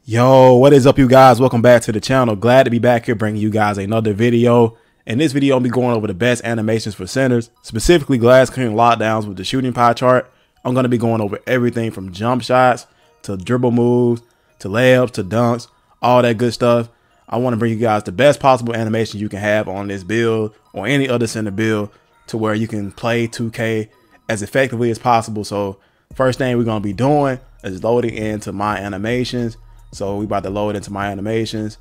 Yo, what is up, you guys? Welcome back to the channel. Glad to be back here bringing you guys another video. In this video, I'll be going over the best animations for centers, specifically glass clearing lockdowns with the shooting pie chart. I'm going to be going over everything from jump shots to dribble moves to layups to dunks, all that good stuff. I want to bring you guys the best possible animation you can have on this build or any other center build to where you can play 2K as effectively as possible. So first thing we're going to be doing is loading into my animations. So we about to load into my animations.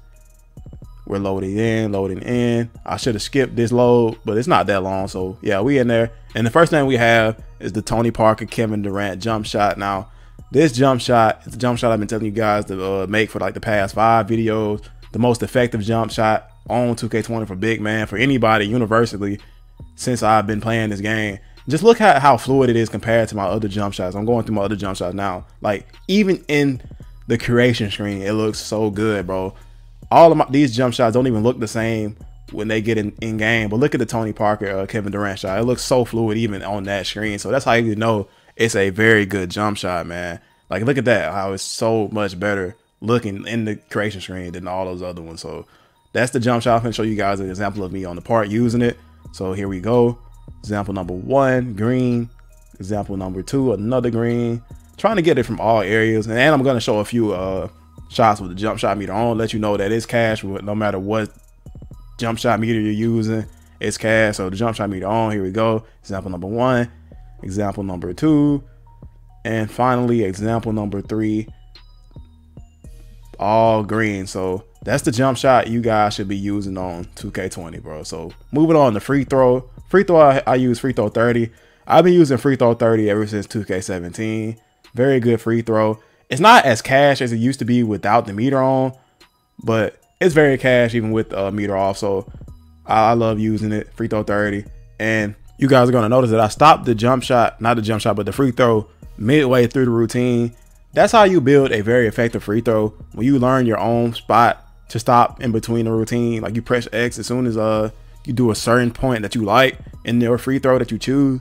We're loading in. I should have skipped this load, but it's not that long. So yeah, we in there. And the first thing we have is the Tony Parker, Kevin Durant jump shot. Now, this jump shot is the jump shot I've been telling you guys to make for like the past 5 videos. The most effective jump shot on 2K20 for big man, for anybody universally since I've been playing this game. Just look at how fluid it is compared to my other jump shots. I'm going through my other jump shots now. Like even in the creation screen, it looks so good, bro. All of these jump shots don't even look the same when they get in game, but look at the Tony Parker Kevin Durant shot. It looks so fluid even on that screen. So that's how you know it's a very good jump shot, man. Like look at that, how it's so much better looking in the creation screen than all those other ones. So that's the jump shot. I'm gonna show you guys an example of me on the part using it. So here we go. Example number 1, green. Example number 2, another green. Trying to get it from all areas, and I'm going to show a few shots with the jump shot meter on, let you know that it's cash no matter what jump shot meter you're using. It's cash. So the jump shot meter on, here we go. Example number 1, example number 2, and finally example number 3, all green. So that's the jump shot you guys should be using on 2K20, bro. So moving on to free throw. I use free throw 30. I've been using free throw 30 ever since 2K17. Very good free throw. It's not as cash as it used to be without the meter on, but it's very cash even with the meter off. So I love using it. Free throw 30. And you guys are going to notice that I stopped the jump shot, not the jump shot, but the free throw midway through the routine. That's how you build a very effective free throw. When you learn your own spot to stop in between the routine, like you press X as soon as you do a certain point that you like in your free throw that you choose,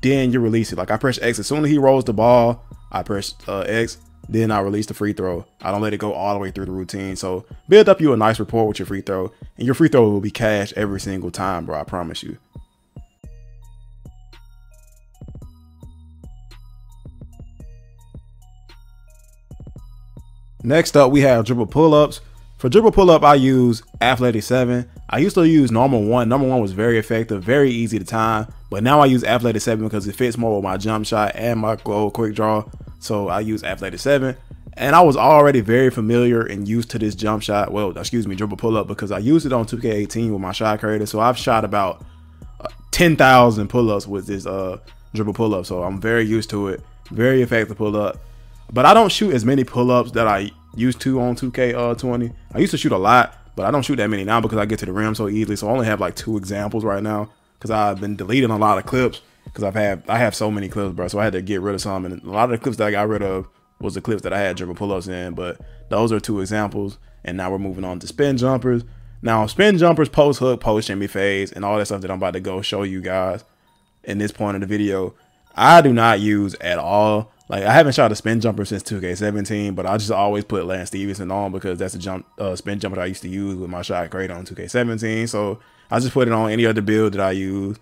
then you release it. Like I press X as soon as he rolls the ball, I press X, then I release the free throw. I don't let it go all the way through the routine. So build up you a nice rapport with your free throw, and your free throw will be cash every single time, bro. I promise you. Next up, we have dribble pull-ups. For dribble pull-up, I use Athletic 7. I used to use normal 1. Number 1 was very effective, very easy to time. But now I use Athletic 7 because it fits more with my jump shot and my quick draw. So I use Athletic 7. And I was already very familiar and used to this jump shot. Well, excuse me, dribble pull-up, because I used it on 2K18 with my shot creator. So I've shot about 10,000 pull-ups with this dribble pull-up. So I'm very used to it. Very effective pull-up. But I don't shoot as many pull-ups that I used to on 2K20. I used to shoot a lot, but I don't shoot that many now because I get to the rim so easily. So I only have like 2 examples right now because I've been deleting a lot of clips because I have so many clips, bro. So I had to get rid of some, and a lot of the clips that I got rid of was the clips that I had dribble pull-ups in. But those are 2 examples, and now we're moving on to spin jumpers. Now spin jumpers, post hook, post shimmy phase, and all that stuff that I'm about to go show you guys in this point of the video, I do not use at all. Like I haven't shot a spin jumper since 2K17, but I just always put Lance Stevenson on because that's a spin jumper that I used to use with my shot creator on 2K17. So I just put it on any other build that I use.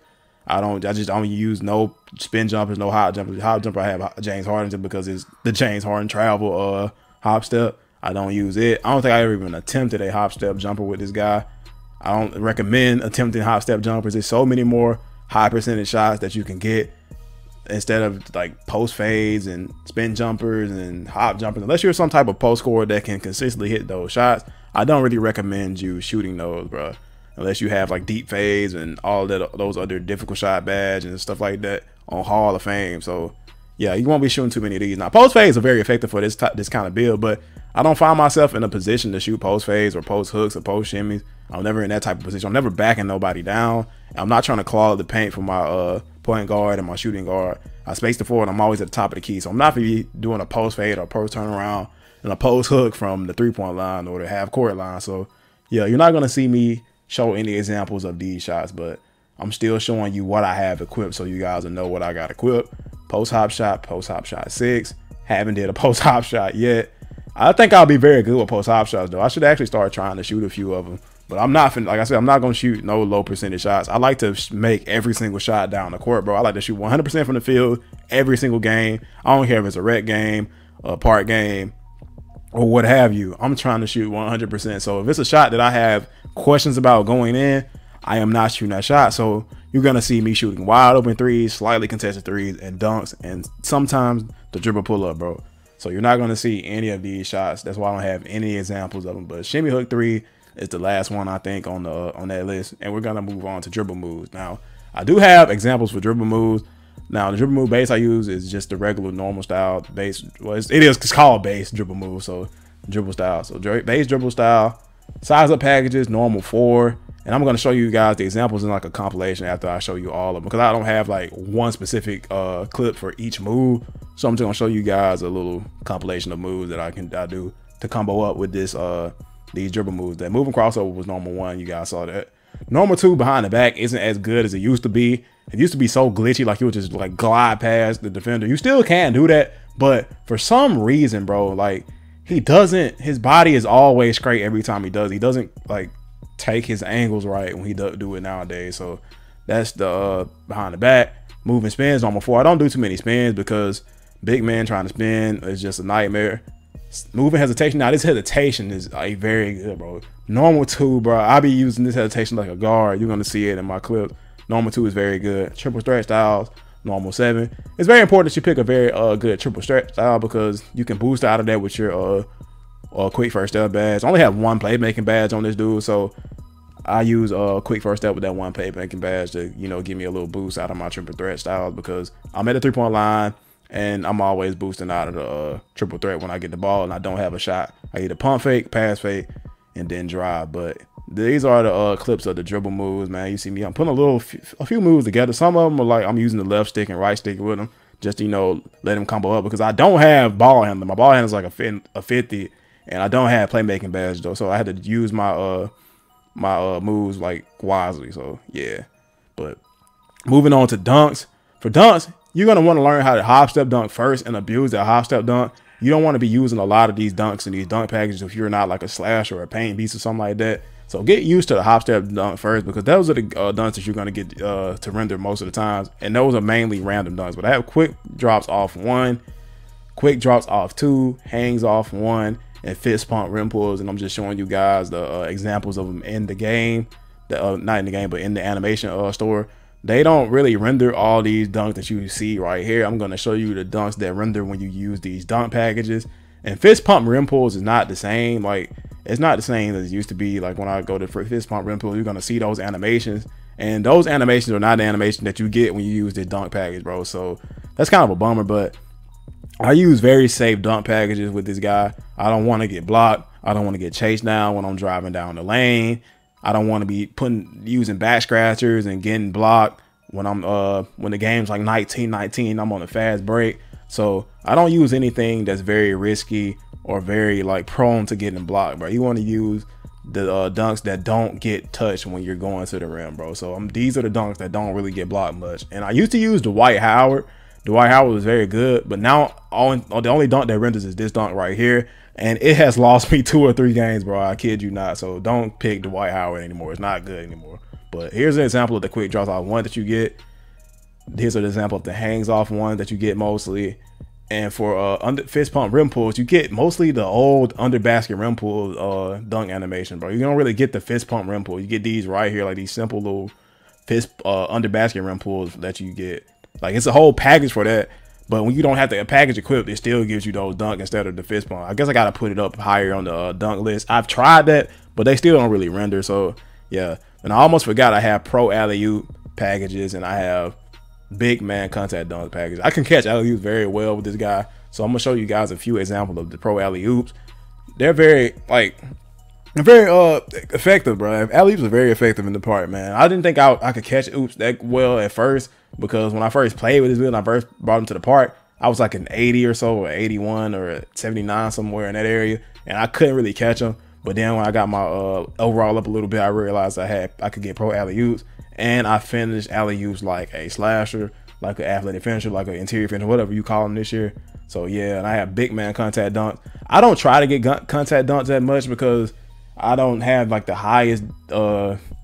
I just don't use no spin jumpers, no hop jumpers. Hop jumper I have James Harden just because it's the James Harden travel hop step. I don't use it. I don't think I ever even attempted a hop step jumper with this guy. I don't recommend attempting hop step jumpers. There's so many more high percentage shots that you can get instead of like post fades and spin jumpers and hop jumpers. Unless you're some type of post scorer that can consistently hit those shots, I don't really recommend you shooting those, bro. Unless you have like deep fades and all that, those other difficult shot badge and stuff like that on Hall of Fame. So yeah, you won't be shooting too many of these. Now post fades are very effective for this kind of build, but I don't find myself in a position to shoot post fades or post hooks or post shimmies. I'm never in that type of position. I'm never backing nobody down. I'm not trying to claw the paint for my point guard and my shooting guard. I space the forward. I'm always at the top of the key. So I'm not going to be doing a post fade or post turnaround and a post hook from the 3-point line or the half court line. So yeah, you're not going to see me show any examples of these shots, but I'm still showing you what I have equipped so you guys will know what I got equipped. Post hop shot 6. Haven't did a post hop shot yet. I think I'll be very good with post hop shots though. I should actually start trying to shoot a few of them. But I'm not finna, like I said, I'm not gonna shoot no low percentage shots. I like to make every single shot down the court, bro. I like to shoot 100% from the field every single game. I don't care if it's a rec game, a park game, or what have you. I'm trying to shoot 100%. So if it's a shot that I have questions about going in, I am not shooting that shot. So you're gonna see me shooting wide open threes, slightly contested threes, and dunks, and sometimes the dribble pull up, bro. So you're not gonna see any of these shots. That's why I don't have any examples of them. But shimmy hook three is the last one I think on that list, and we're gonna move on to dribble moves. Now I do have examples for dribble moves. Now the dribble move base I use is just the regular normal style base. Well, it's called base dribble move, so dribble style. So base dribble style, size up packages, normal 4. And I'm going to show you guys the examples in like a compilation after I show you all of them, because I don't have like one specific clip for each move. So I'm just going to show you guys a little compilation of moves that I do to combo up with this these dribble moves. That moving crossover was normal 1. You guys saw that. Normal 2 behind the back isn't as good as it used to be. It used to be so glitchy, like you would just like glide past the defender. You still can do that, but for some reason, bro, like his body is always straight every time he does. He doesn't like take his angles right when he do it nowadays. So that's the behind the back. Moving spins normal 4. I don't do too many spins because big man trying to spin is just a nightmare. Moving hesitation. Now this hesitation is like very good, bro. Normal 2, bro. I be using this hesitation like a guard. You're gonna see it in my clip. Normal 2 is very good. Triple stretch styles, normal 7. It's very important that you pick a very good triple stretch style, because you can boost out of that with your quick first step badge. I only have one playmaking badge on this dude, so I use quick first step with that one playmaking badge to, you know, give me a little boost out of my triple threat styles, because I'm at the 3-point line and I'm always boosting out of the triple threat when I get the ball and I don't have a shot. I either pump fake, pass fake, and then drive. But these are the clips of the dribble moves, man. You see me, I'm putting a few moves together. Some of them are like I'm using the left stick and right stick with them, just to, you know, let them combo up, because I don't have ball handling. My ball handler is like a 50. And I don't have playmaking badge though, so I had to use my my moves like wisely. So yeah. But moving on to dunks. For dunks, you're gonna want to learn how to hop step dunk first and abuse that hop step dunk. You don't want to be using a lot of these dunks and these dunk packages if you're not like a slash or a paint beast or something like that. So get used to the hop step dunk first, because those are the dunks that you're gonna get to render most of the times, and those are mainly random dunks. But I have quick drops off 1, quick drops off 2, hangs off 1. And fist pump rim pulls, and I'm just showing you guys the examples of them in the game, not in the game, but in the animation store. They don't really render all these dunks that you see right here. I'm going to show you the dunks that render when you use these dunk packages. And fist pump rim pulls is not the same. Like, it's not the same as it used to be. Like when I go to fist pump rim pull, you're going to see those animations, and those animations are not the animation that you get when you use the dunk package, bro. So that's kind of a bummer, but I use very safe dunk packages with this guy. I don't want to get blocked. I don't want to get chased down when I'm driving down the lane. I don't want to be using back scratchers and getting blocked when when the game's like 19-19. I'm on a fast break. So I don't use anything that's very risky or very like prone to getting blocked, bro. You want to use the dunks that don't get touched when you're going to the rim, bro. So these are the dunks that don't really get blocked much. And I used to use Dwight Howard. Dwight Howard was very good, but now the only dunk that renders is this dunk right here, and it has lost me 2 or 3 games, bro. I kid you not. So don't pick Dwight Howard anymore. It's not good anymore. But here's an example of the quick drops off 1 that you get. Here's an example of the hangs off 1 that you get mostly. And for fist pump rim pulls, you get mostly the old under basket rim pull dunk animation, bro. You don't really get the fist pump rim pull. You get these right here, like these simple little fist under basket rim pulls that you get. Like, it's a whole package for that, but when you don't have the package equipped, it still gives you those dunk instead of the fist pump. I guess I gotta put it up higher on the dunk list. I've tried that, but they still don't really render. So yeah, and I almost forgot I have pro alley-oop packages and I have big man contact dunk packages. I can catch alley-oops very well with this guy, so I'm gonna show you guys a few examples of the pro alley-oops. They're very effective, bro. Alley-oops are very effective in the park, man. I didn't think I could catch oops that well at first, because when I first played with this build and I first brought him to the park, I was like an 80 or so, or 81 or 79, somewhere in that area, and I couldn't really catch him. But then when I got my overall up a little bit, I realized I could get pro alley-oops, and I finished alley-oops like a slasher, like an athletic finisher, like an interior finisher, whatever you call them this year. So yeah, and I have big man contact dunks. I don't try to get contact dunks that much because I don't have like the highest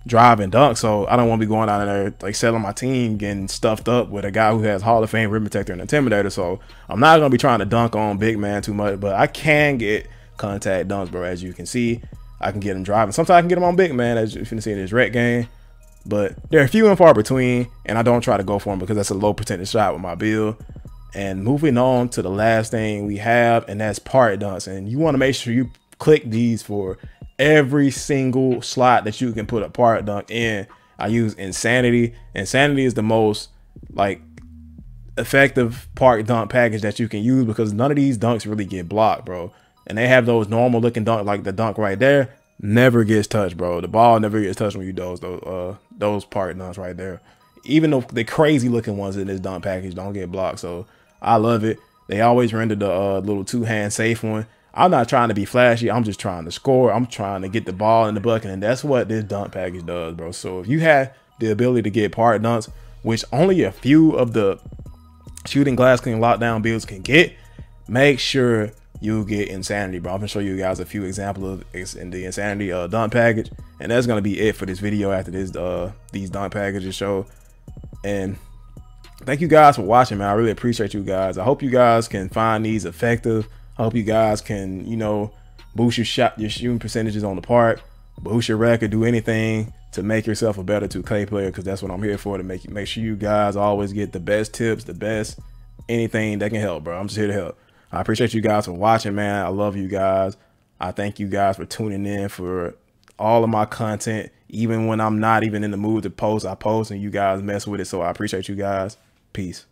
drive and dunk, so I don't want to be going out there like selling my team getting stuffed up with a guy who has Hall of Fame rim protector and intimidator. So I'm not gonna be trying to dunk on big man too much, but I can get contact dunks, bro. As you can see, I can get them driving. Sometimes I can get them on big man, as you can see in this rec game, but they're few and far between, and I don't try to go for them because that's a low percentage shot with my build. And moving on to the last thing we have, and that's part dunks, and you want to make sure you click these for every single slot that you can put a part dunk in. I use Insanity. Insanity is the most like effective part dunk package that you can use because none of these dunks really get blocked, bro. And they have those normal looking dunk, like the dunk right there, never gets touched, bro. The ball never gets touched when you those part dunks right there. Even though the crazy looking ones in this dunk package don't get blocked, so I love it. They always render the little two-hand safe one. I'm not trying to be flashy. I'm just trying to score. I'm trying to get the ball in the bucket, and that's what this dunk package does, bro. So if you have the ability to get part dunks, which only a few of the shooting glass clean lockdown builds can get, make sure you get Insanity, bro. I'm gonna show you guys a few examples of in the Insanity dunk package, and that's gonna be it for this video after this these dunk packages show. And thank you guys for watching, man. I really appreciate you guys. I hope you guys can find these effective. I hope you guys can, you know, boost your shooting percentages on the part, boost your record, do anything to make yourself a better 2K player, because that's what I'm here for, to make sure you guys always get the best tips, the best anything that can help, bro. I'm just here to help. I appreciate you guys for watching, man. I love you guys. I thank you guys for tuning in for all of my content. Even when I'm not even in the mood to post, I post and you guys mess with it. So I appreciate you guys. Peace.